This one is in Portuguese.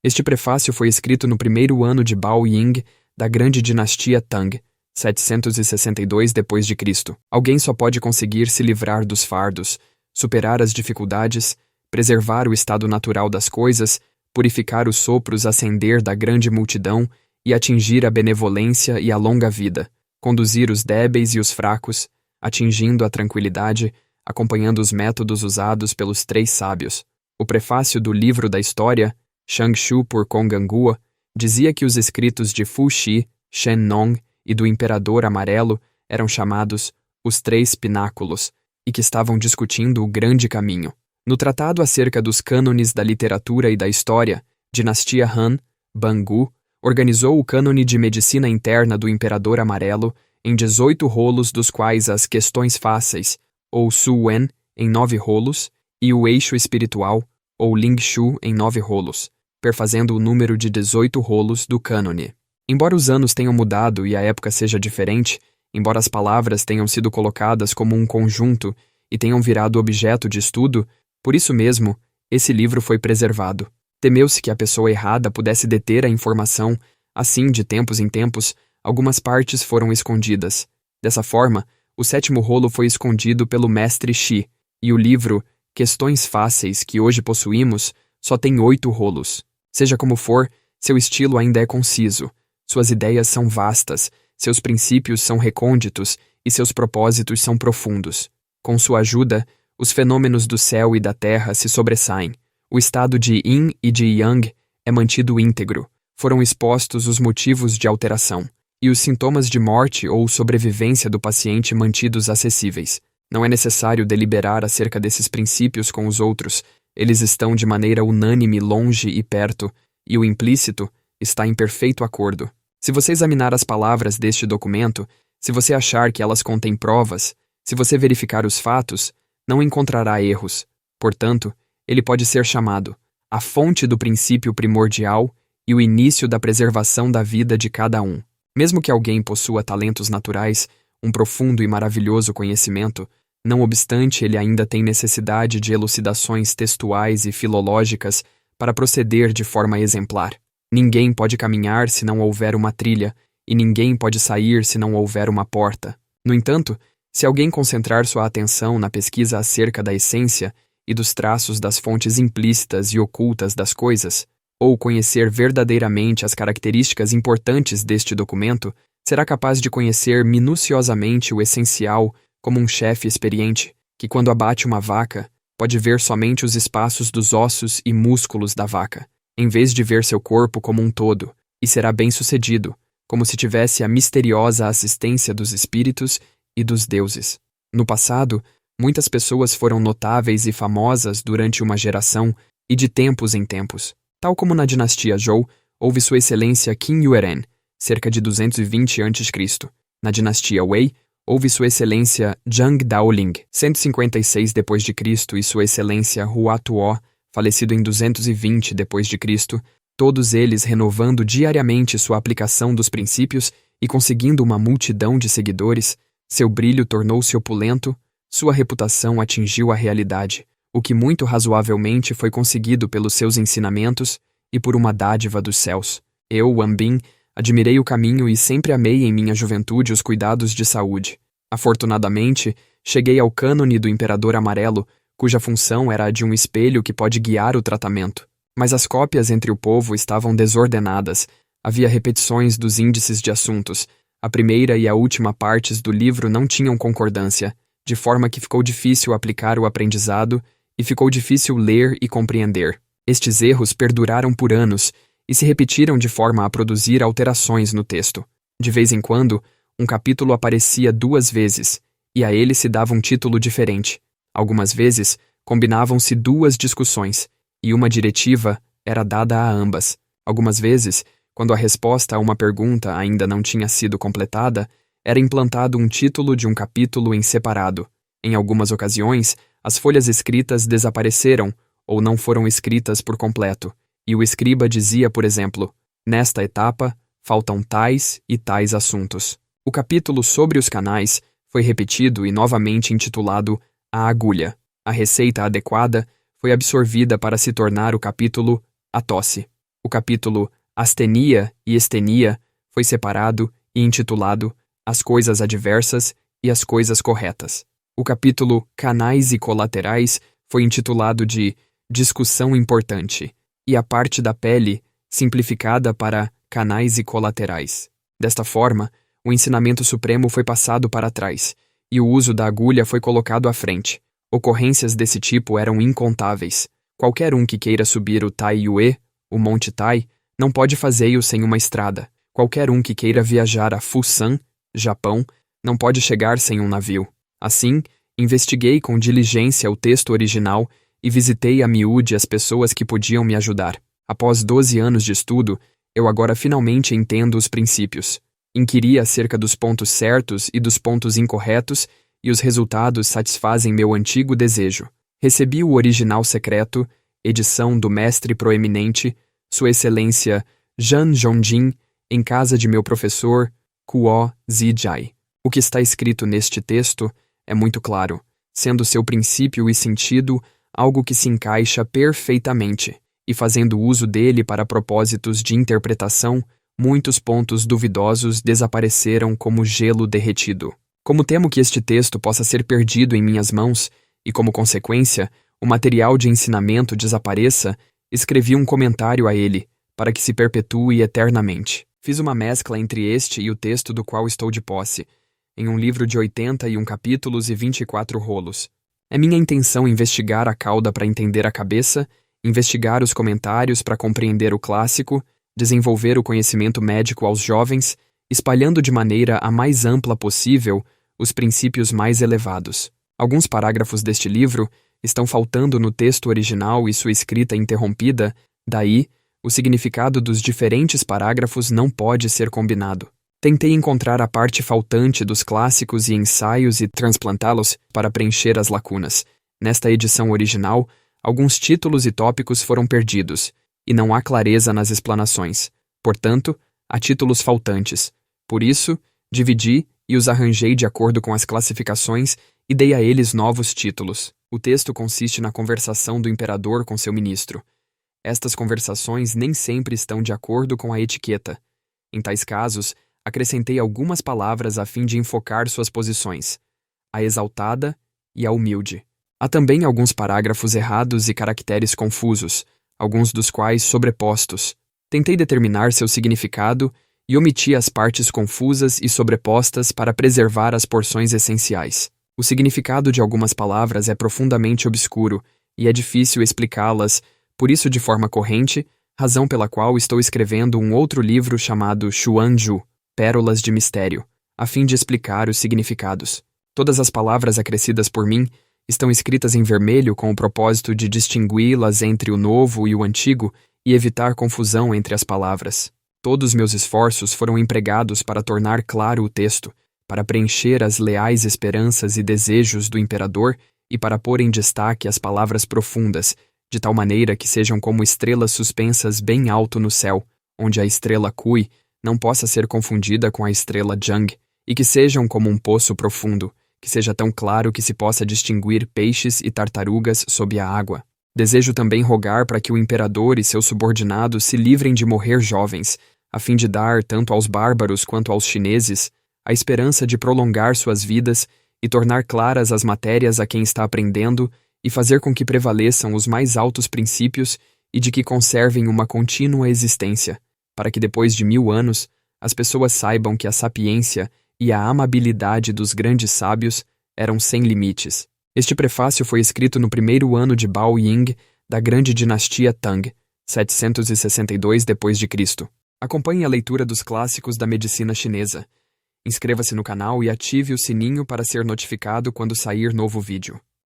Este prefácio foi escrito no primeiro ano de Bao Ying, da grande dinastia Tang, 762 d.C. Alguém só pode conseguir se livrar dos fardos, superar as dificuldades, preservar o estado natural das coisas, purificar os sopros ascender da grande multidão e atingir a benevolência e a longa vida, conduzir os débeis e os fracos, atingindo a tranquilidade, acompanhando os métodos usados pelos três sábios. O prefácio do livro da história, Shangshu por Kongangua, dizia que os escritos de Fu Xi, Shen Nong e do Imperador Amarelo eram chamados os Três Pináculos e que estavam discutindo o grande caminho. No tratado acerca dos cânones da literatura e da história, dinastia Han, Bangu, organizou o cânone de medicina interna do Imperador Amarelo em 18 rolos, dos quais as questões fáceis, ou Su Wen, em 9 rolos, e o eixo espiritual, ou Ling Shu, em 9 rolos, perfazendo o número de 18 rolos do cânone. Embora os anos tenham mudado e a época seja diferente, embora as palavras tenham sido colocadas como um conjunto e tenham virado objeto de estudo, por isso mesmo, esse livro foi preservado. Temeu-se que a pessoa errada pudesse deter a informação, assim, de tempos em tempos, algumas partes foram escondidas. Dessa forma, o 7º rolo foi escondido pelo mestre Xi, e o livro Questões Fáceis que hoje possuímos só tem 8 rolos. Seja como for, seu estilo ainda é conciso, suas ideias são vastas, seus princípios são recônditos e seus propósitos são profundos. Com sua ajuda, os fenômenos do céu e da terra se sobressaem. O estado de Yin e de Yang é mantido íntegro. Foram expostos os motivos de alteração e os sintomas de morte ou sobrevivência do paciente mantidos acessíveis. Não é necessário deliberar acerca desses princípios com os outros. Eles estão de maneira unânime longe e perto, e o implícito está em perfeito acordo. Se você examinar as palavras deste documento, se você achar que elas contêm provas, se você verificar os fatos, não encontrará erros. Portanto, ele pode ser chamado a fonte do princípio primordial e o início da preservação da vida de cada um. Mesmo que alguém possua talentos naturais, um profundo e maravilhoso conhecimento, não obstante ele ainda tem necessidade de elucidações textuais e filológicas para proceder de forma exemplar. Ninguém pode caminhar se não houver uma trilha, e ninguém pode sair se não houver uma porta. No entanto, se alguém concentrar sua atenção na pesquisa acerca da essência e dos traços das fontes implícitas e ocultas das coisas, ou conhecer verdadeiramente as características importantes deste documento, será capaz de conhecer minuciosamente o essencial como um chefe experiente, que quando abate uma vaca, pode ver somente os espaços dos ossos e músculos da vaca, em vez de ver seu corpo como um todo, e será bem-sucedido, como se tivesse a misteriosa assistência dos espíritos e dos deuses. No passado, muitas pessoas foram notáveis e famosas durante uma geração e de tempos em tempos. Tal como na dinastia Zhou, houve Sua Excelência Qin Yueren, cerca de 220 a.C. Na dinastia Wei, houve Sua Excelência Zhang Daoling, 156 d.C. e Sua Excelência Hua Tuo, falecido em 220 d.C., todos eles renovando diariamente sua aplicação dos princípios e conseguindo uma multidão de seguidores. Seu brilho tornou-se opulento, sua reputação atingiu a realidade, o que muito razoavelmente foi conseguido pelos seus ensinamentos e por uma dádiva dos céus. Eu, Wan Bin, admirei o caminho e sempre amei em minha juventude os cuidados de saúde. Afortunadamente, cheguei ao cânone do Imperador Amarelo, cuja função era a de um espelho que pode guiar o tratamento. Mas as cópias entre o povo estavam desordenadas, havia repetições dos índices de assuntos, a primeira e a última partes do livro não tinham concordância, de forma que ficou difícil aplicar o aprendizado e ficou difícil ler e compreender. Estes erros perduraram por anos e se repetiram de forma a produzir alterações no texto. De vez em quando, um capítulo aparecia 2 vezes, e a ele se dava um título diferente. Algumas vezes, combinavam-se 2 discussões, e uma diretiva era dada a ambas. Algumas vezes, quando a resposta a uma pergunta ainda não tinha sido completada, era implantado um título de um capítulo em separado. Em algumas ocasiões, as folhas escritas desapareceram ou não foram escritas por completo, e o escriba dizia, por exemplo, nesta etapa, faltam tais e tais assuntos. O capítulo sobre os canais foi repetido e novamente intitulado A Agulha. A receita adequada foi absorvida para se tornar o capítulo A Tosse. O capítulo Astenia e Estenia foi separado e intitulado As Coisas Adversas e as Coisas Corretas. O capítulo Canais e Colaterais foi intitulado de Discussão Importante, e a parte da pele simplificada para Canais e Colaterais. Desta forma, o ensinamento supremo foi passado para trás, e o uso da agulha foi colocado à frente. Ocorrências desse tipo eram incontáveis. Qualquer um que queira subir o Taiyue, o Monte Tai, não pode fazê-lo sem uma estrada. Qualquer um que queira viajar a Fusan, Japão, não pode chegar sem um navio. Assim, investiguei com diligência o texto original e visitei a miúde as pessoas que podiam me ajudar. Após 12 anos de estudo, eu agora finalmente entendo os princípios. Inquiri acerca dos pontos certos e dos pontos incorretos, e os resultados satisfazem meu antigo desejo. Recebi o original secreto, edição do mestre proeminente, Sua Excelência Zhan Zhongjin, em casa de meu professor, Kuo Zijai. O que está escrito neste texto é muito claro, sendo seu princípio e sentido algo que se encaixa perfeitamente, e fazendo uso dele para propósitos de interpretação, muitos pontos duvidosos desapareceram como gelo derretido. Como temo que este texto possa ser perdido em minhas mãos, e como consequência, o material de ensinamento desapareça, escrevi um comentário a ele, para que se perpetue eternamente. Fiz uma mescla entre este e o texto do qual estou de posse, em um livro de 81 capítulos e 24 rolos. É minha intenção investigar a cauda para entender a cabeça, investigar os comentários para compreender o clássico, desenvolver o conhecimento médico aos jovens, espalhando de maneira a mais ampla possível os princípios mais elevados. Alguns parágrafos deste livro estão faltando no texto original e sua escrita interrompida, daí, o significado dos diferentes parágrafos não pode ser combinado. Tentei encontrar a parte faltante dos clássicos e ensaios e transplantá-los para preencher as lacunas. Nesta edição original, alguns títulos e tópicos foram perdidos, e não há clareza nas explanações. Portanto, há títulos faltantes. Por isso, dividi e os arranjei de acordo com as classificações e dei a eles novos títulos. O texto consiste na conversação do imperador com seu ministro. Estas conversações nem sempre estão de acordo com a etiqueta. Em tais casos, acrescentei algumas palavras a fim de enfocar suas posições, a exaltada e a humilde. Há também alguns parágrafos errados e caracteres confusos, alguns dos quais sobrepostos. Tentei determinar seu significado e omiti as partes confusas e sobrepostas para preservar as porções essenciais. O significado de algumas palavras é profundamente obscuro e é difícil explicá-las, por isso de forma corrente, razão pela qual estou escrevendo um outro livro chamado Xuanju, Pérolas de Mistério, a fim de explicar os significados. Todas as palavras acrescidas por mim estão escritas em vermelho com o propósito de distingui-las entre o novo e o antigo e evitar confusão entre as palavras. Todos meus esforços foram empregados para tornar claro o texto, para preencher as leais esperanças e desejos do imperador e para pôr em destaque as palavras profundas, de tal maneira que sejam como estrelas suspensas bem alto no céu, onde a estrela Kui não possa ser confundida com a estrela Jung, e que sejam como um poço profundo, que seja tão claro que se possa distinguir peixes e tartarugas sob a água. Desejo também rogar para que o imperador e seus subordinados se livrem de morrer jovens, a fim de dar, tanto aos bárbaros quanto aos chineses, a esperança de prolongar suas vidas e tornar claras as matérias a quem está aprendendo e fazer com que prevaleçam os mais altos princípios e de que conservem uma contínua existência, para que depois de 1000 anos as pessoas saibam que a sapiência e a amabilidade dos grandes sábios eram sem limites. Este prefácio foi escrito no primeiro ano de Bao Ying, da grande dinastia Tang, 762 d.C. Acompanhe a leitura dos clássicos da medicina chinesa. Inscreva-se no canal e ative o sininho para ser notificado quando sair novo vídeo.